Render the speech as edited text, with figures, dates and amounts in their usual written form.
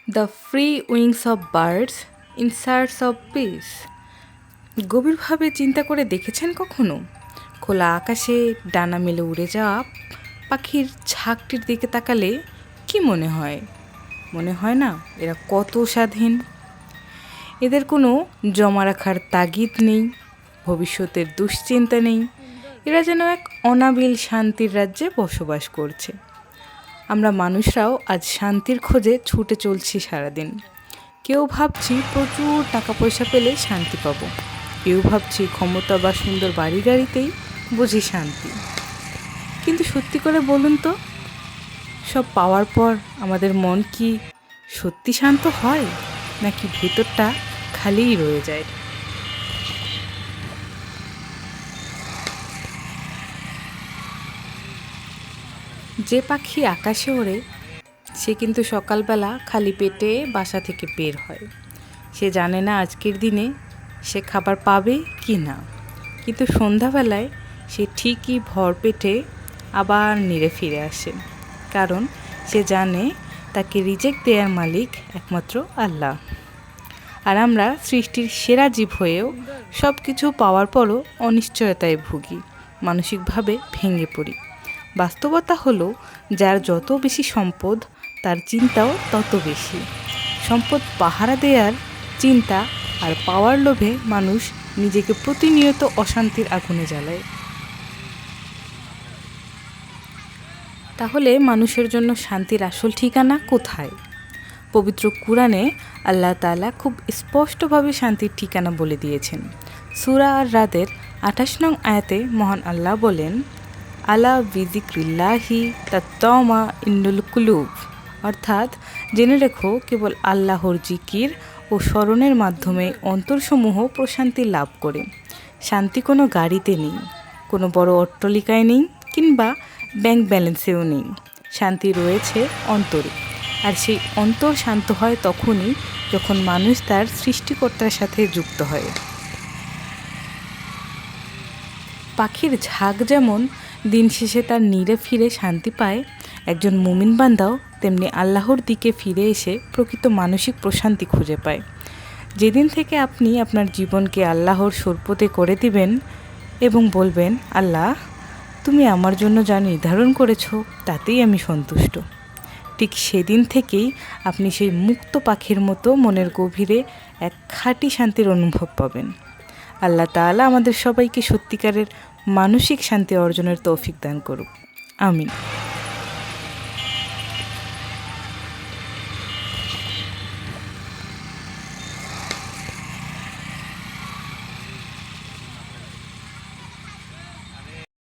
The free wings of birds in search of piece. গভীরভাবে চিন্তা করে দেখেছেন কখনো খোলা আকাশে ডানা মেলে উড়ে যাওয়া পাখির ঝাঁকটির দিকে তাকালে কি মনে হয়? মনে হয় না এরা কত স্বাধীন? এদের কোনো জমা রাখার তাগিদ নেই, ভবিষ্যতের দুশ্চিন্তা নেই। এরা যেন এক অনাবিল শান্তির রাজ্যে বসবাস করছে। আমরা মানুষরাও আজ শান্তির খোঁজে ছুটে চলছি সারাদিন। কেউ ভাবছি প্রচুর টাকা পয়সা পেলে শান্তি পাবো, কেউ ভাবছি ক্ষমতা বা সুন্দর বাড়ি গাড়িতেই বুঝি শান্তি। কিন্তু সত্যি করে বলুন তো, সব পাওয়ার পর আমাদের মন কি সত্যি শান্ত হয়, নাকি ভেতরটা খালিই রয়ে যায়? যে পাখি আকাশে ওড়ে সে কিন্তু সকালবেলা খালি পেটে বাসা থেকে বের হয়। সে জানে না আজকের দিনে সে খাবার পাবে কি না, কিন্তু সন্ধ্যাবেলায় সে ঠিকই ভর পেটে আবার নিড়ে ফিরে আসে, কারণ সে জানে তাকে রিজেক দেওয়ার মালিক একমাত্র আল্লাহ। আর আমরা সৃষ্টির সেরা জীব হয়েও সব কিছু পাওয়ার পরও অনিশ্চয়তায় ভুগি, মানসিকভাবে ভেঙে পড়ি। বাস্তবতা হলো, যার যত বেশি সম্পদ তার চিন্তাও তত বেশি। সম্পদ পাহারা দেওয়ার চিন্তা আর পাওয়ার লোভে মানুষ নিজেকে প্রতিনিয়ত অশান্তির আগুনে জ্বালায়। তাহলে মানুষের জন্য শান্তির আসল ঠিকানা কোথায়? পবিত্র কুরআনে আল্লাহ তাআলা খুব স্পষ্টভাবে শান্তির ঠিকানা বলে দিয়েছেন। সূরা আর রাদের ২৮ নং আয়াতে মহান আল্লাহ বলেন, আলা বিযিক্রিল্লাহি তাত্মামা ইন্নুল কুলুব, অর্থাৎ জেনে রেখো কেবল আল্লাহর জিকির ও স্মরণের মাধ্যমে অন্তরসমূহ প্রশান্তি লাভ করে। শান্তি কোনো গাড়িতে নেই, কোনো বড় অট্টালিকায় নেই, কিংবা ব্যাংক ব্যালেন্সেও নেই। শান্তি রয়েছে অন্তরে, আর সেই অন্তর শান্ত হয় তখনই যখন মানুষ তার সৃষ্টিকর্তার সাথে যুক্ত হয়। পাখির ঝাঁক যেমন দিন শেষে তার নিরে ফিরে শান্তি পায়, একজন মুমিন বান্দাও তেমনি আল্লাহর দিকে ফিরে এসে প্রকৃত মানসিক প্রশান্তি খুঁজে পায়। যেদিন থেকে আপনি আপনার জীবনকে আল্লাহর সর্পতে করে দিবেন এবং বলবেন, আল্লাহ তুমি আমার জন্য যা নির্ধারণ করেছো তাতেই আমি সন্তুষ্ট, ঠিক সেদিন থেকেই আপনি সেই মুক্ত পাখির মতো মনের গভীরে এক খাঁটি শান্তির অনুভব পাবেন। আল্লাহ তাআলা আমাদের সবাইকে সত্যিকারের মানসিক শান্তি অর্জনের তৌফিক দান করুক। আমিন।